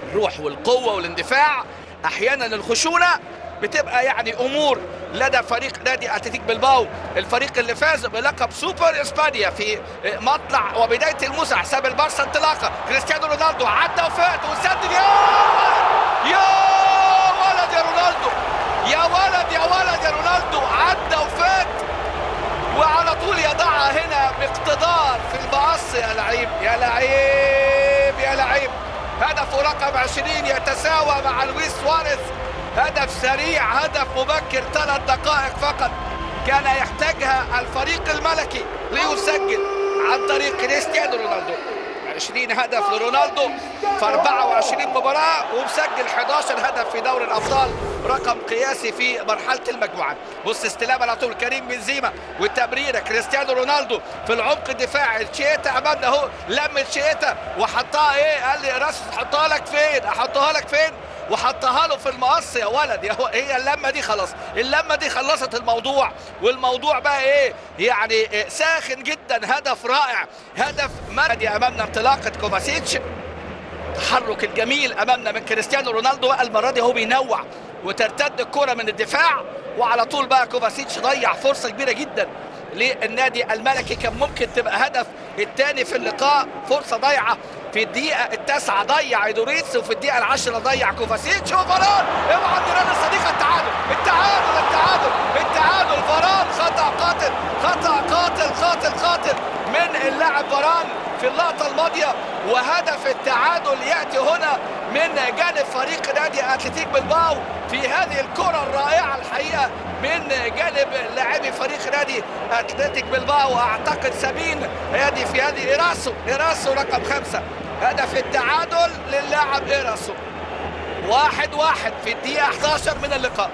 الروح والقوة والاندفاع، أحيانا الخشونة بتبقى يعني أمور لدى فريق نادي أتلتيك بلباو، الفريق اللي فاز بلقب سوبر إسبانيا في مطلع وبداية الموسم حساب البارسا انطلاقة. كريستيانو رونالدو عدى وفات وسدد. يا ولد يا رونالدو، يا ولد يا ولد يا رونالدو، عدى وفات وعلى طول يضعها هنا باقتدار في المقص. يا لعيب يا لعيب يا لعيب. هدفه رقم 20 يتساوى مع لويس سواريز. هدف سريع، هدف مبكر، 3 دقائق فقط كان يحتاجها الفريق الملكي ليسجل عن طريق كريستيانو رونالدو. 20 هدف لرونالدو في 24 مباراة ومسجل 11 هدف في دوري الأبطال، رقم قياسي في مرحلة المجموعات. بص استلام على طول كريم بنزيما والتمريرة كريستيانو رونالدو في العمق الدفاعي. تشيتا أمامنا اهو، لم تشيتا وحطها ايه، قال لي راسس حطها لك فين، احطها لك فين، وحطها له في المقص. يا ولد يا هي اللمه دي خلاص، اللمه دي خلصت الموضوع، والموضوع بقى ايه يعني ساخن جدا. هدف رائع، هدف مادي امامنا، انطلاقه كوفاسيتش، التحرك الجميل امامنا من كريستيانو رونالدو. المره دي هو بينوع وترتد الكره من الدفاع، وعلى طول بقى كوفاسيتش ضيع فرصه كبيره جدا للنادي الملكي، كان ممكن تبقى هدف الثاني في اللقاء. فرصه ضايعه في الدقيقة 9 ضيع ايدوريتس، وفي الدقيقة 10 ضيع كوفاسيتش. وفاران اوعى تيران الصديقة، التعادل فاران. خطأ قاتل، خطأ قاتل من اللاعب فاران في اللقطة الماضية، وهدف التعادل يأتي هنا من جانب فريق نادي أتلتيك بلباو في هذه الكرة الرائعة الحقيقة من جانب لاعبي فريق نادي أتلتيك بلباو. أعتقد سابين هذه في هذه إيراسو رقم 5. هدف التعادل للاعب إيراسو، 1-1 في الدقيقة 11 من اللقاء.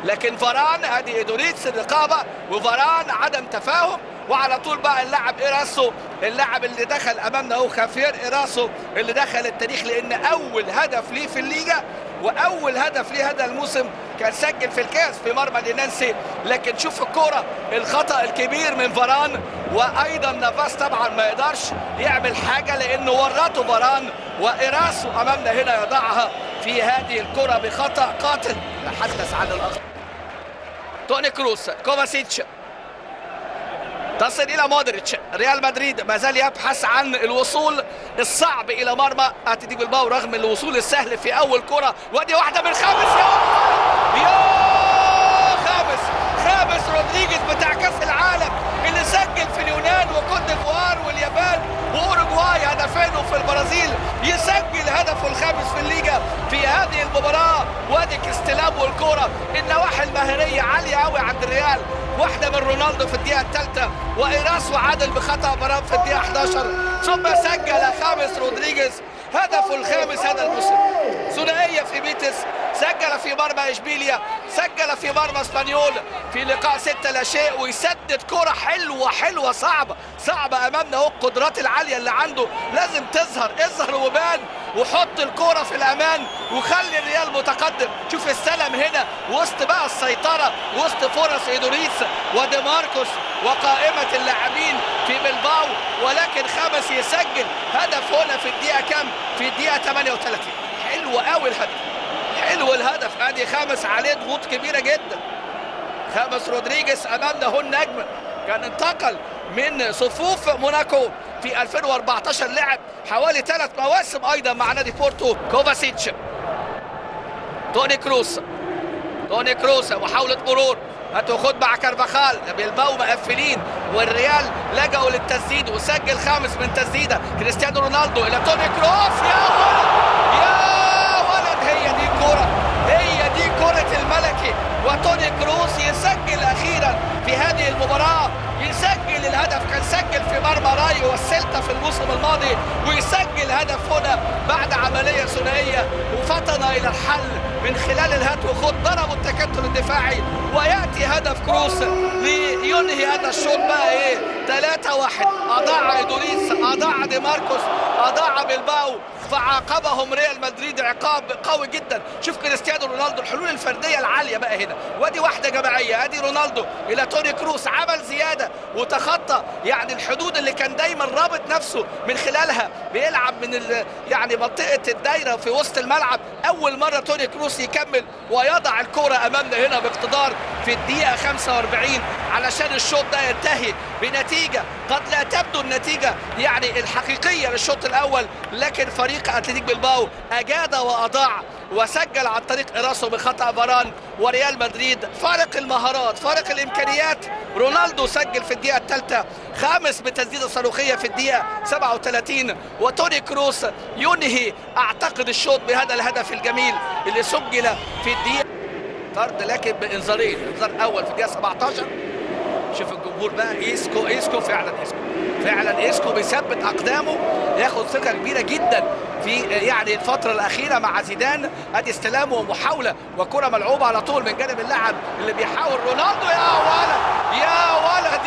لكن فاران ادي ايدوريتس الرقابة، وفاران عدم تفاهم، وعلى طول بقى اللاعب إيراسو، اللاعب اللي دخل امامنا هو خافير إيراسو اللي دخل التاريخ، لان اول هدف ليه في الليجا واول هدف ليه هذا الموسم كان سجل في الكاس في مرمى اليونانسي. لكن شوف الكرة، الخطأ الكبير من فاران، وايضا نافاس طبعا ما يقدرش يعمل حاجة لانه ورطه فاران، وإيراسو امامنا هنا يضعها في هذه الكرة بخطأ قاتل. نتحدث عن الاخر توني كروس. كوفاسيتش تصل الى مودريتش. ريال مدريد ما زال يبحث عن الوصول الصعب الى مرمى اتلتيك بلباو رغم الوصول السهل في اول كرة. ودي واحدة من خامس. خامس رودريجيز بتاع كاس العالم اللي سجل في اليونان وكوت ديفوار واليابان واوروجواي هدفين، وفي البرازيل يسجل هدفه الخامس في الليجا في هذه المباراة. وادي استلام والكرة، النواحي المهنية عالية قوي عند الريال. واحدة من رونالدو في الدقيقة الثالثة، وإيراسو عادل بخطأ برام في الدقيقة 11، ثم سجل خامس رودريجيز هدفه الخامس هذا الموسم. ثنائية في بيتس، سجل في مرمى إشبيليا، سجل في مرمى اسبانيول في لقاء 6 لا شيء، ويسدد كرة حلوة صعبة أمامنا. هو القدرات العالية اللي عنده لازم اظهر وبان، وحط الكرة في الأمان وخلي الريال متقدم. شوف السلم هنا وسط بقى السيطرة، وسط فرص إيدوريتس ودي ماركوس وقائمة اللاعبين في بلباو، ولكن خامس يسجل هدف هنا في الدقيقة كام؟ في الدقيقة 38. حلو قوي الهدف، حلو الهدف. ادي خامس عليه ضغوط كبيرة جدا. خامس رودريجيز امامنا هو النجم، كان انتقل من صفوف موناكو في 2014، لعب حوالي 3 مواسم ايضا مع نادي بورتو. كوفاسيتش، توني كروس محاولة مرور، هتاخد مع كارفاخال. بيلباو مقفلين والريال لجأوا للتسديد، وسجل خامس من تسديدة كريستيانو رونالدو الى توني كروس. يا ولد هي دي كرة الملكي، وتوني كروس يسجل اخيرا في هذه المباراة، يسجل الهدف. كان سجل في مرمى رايو والسيلتا في الموسم الماضي، ويسجل هدف هنا بعد عملية ثنائية، وفطن الى الحل من خلال الهات وخد. ضربوا التكتل الدفاعي، وياتي هدف كروس لينهي هذا الشوط بقى ايه 3-1. اضاع ايدوريس، اضاع دي ماركوس، اضاع بلباو، فعاقبهم ريال مدريد عقاب قوي جدا. شوف كريستيانو رونالدو الحلول الفرديه العاليه بقى هنا، وادي واحده جماعيه، ادي رونالدو الى توني كروس عمل زياده وتخطى يعني الحدود اللي كان دايما رابط نفسه من خلالها، بيلعب من يعني منطقه الدايره في وسط الملعب. اول مره توني كروس يكمل ويضع الكره امامنا هنا باقتدار في الدقيقه 45 علشان الشوط ده ينتهي بنتيجه قد لا تبدو النتيجه يعني الحقيقيه للشوط الاول، لكن فريق اتلتيك بلباو اجاد واضاع وسجل عن طريق إراسو بخطأ فاران. وريال مدريد فارق المهارات فارق الامكانيات، رونالدو سجل في الدقيقه الثالثه، خامس بتسديده صاروخيه في الدقيقه 37، وتوني كروس ينهي اعتقد الشوط بهذا الهدف الجميل اللي سجل في الدقيقه طرد لكن بانذارين، انذار اول في الدقيقه 17. شوف الجمهور بقى، اسكو فعلا اسكو بيثبت اقدامه، ياخد ثقه كبيره جدا في يعني الفتره الاخيره مع زيدان. ادي استلام ومحاوله وكره ملعوبه على طول من جانب اللاعب اللي بيحاول رونالدو. يا ولد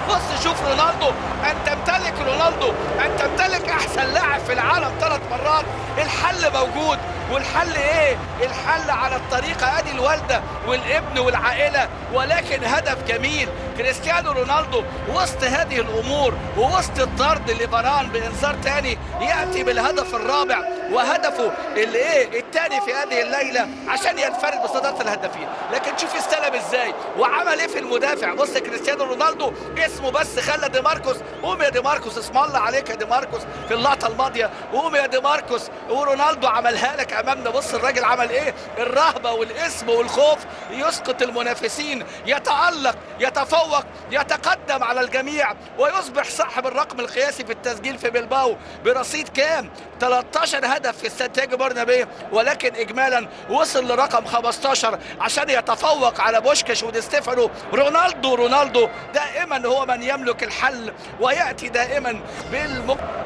بص شوف رونالدو، انت تمتلك رونالدو، انت تمتلك احسن لاعب في العالم 3 مرات. الحل موجود، والحل ايه؟ الحل على الطريقه، ادي الوالده والابن والعائله، ولكن هدف جميل. كريستيانو رونالدو وسط هذه الامور ووسط الطرد لفاران بانذار ثاني ياتي بالهدف الرابع وهدفه الثاني في هذه الليله عشان ينفرد بصداره الهدافين. لكن شوف استلم ازاي وعمل ايه في المدافع. بص كريستيانو رونالدو اسمه بس خلى دي ماركوس، قوم يا دي ماركوس، اسم الله عليك يا دي ماركوس في اللقطه الماضيه، قوم يا دي ماركوس، ورونالدو عملها لك امامنا. بص الراجل عمل ايه، الرهبه والاسم والخوف يسقط المنافسين، يتالق يتفوق يتقدم على الجميع ويصبح صاحب الرقم القياسي في التسجيل في بلباو برصيد كام 13 هدف في سانتياغو برنابيو، ولكن اجمالا وصل لرقم 15 عشان يتفوق على بوشكاش ودي ستيفانو. رونالدو دائما هو من يملك الحل وياتي دائما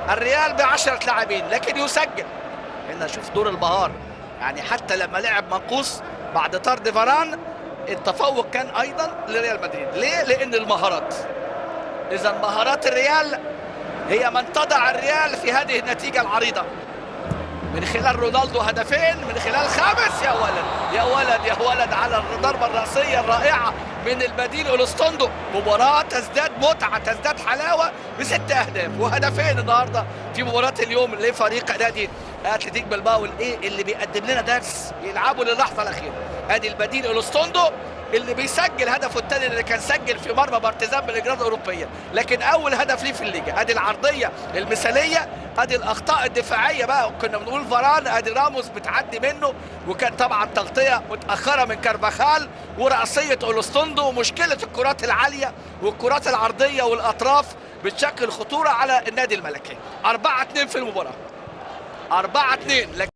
الريال ب10 لاعبين لكن يسجل. هنا شوف دور المهار، يعني حتى لما لعب منقوص بعد طرد فاران التفوق كان ايضا لريال مدريد. ليه؟ لان المهارات، اذا مهارات الريال هي من تضع الريال في هذه النتيجه العريضه من خلال رونالدو هدفين، من خلال خامس يا ولد على الضربه الراسيه الرائعه من البديل اولستوندو. مباراه تزداد متعه تزداد حلاوه ب6 اهداف وهدفين النهارده في مباراه اليوم لفريق نادي اتلتيك بلباو اللي بيقدم لنا درس يلعبوا للحظه الاخيره. ادي البديل اولستوندو اللي بيسجل هدفه الثاني اللي كان سجل في مرمى بارتيزان بالاجراءات الاوروبيه، لكن اول هدف ليه في الليجا. ادي العرضيه المثاليه، ادي الاخطاء الدفاعيه بقى، كنا بنقول فاران، ادي راموس بتعدي منه، وكان طبعا تغطيه متاخره من كارفاخال وراسيه اولستوندو، ومشكله الكرات العاليه والكرات العرضيه والاطراف بتشكل خطوره على النادي الملكي. 4-2 في المباراه، 4-2.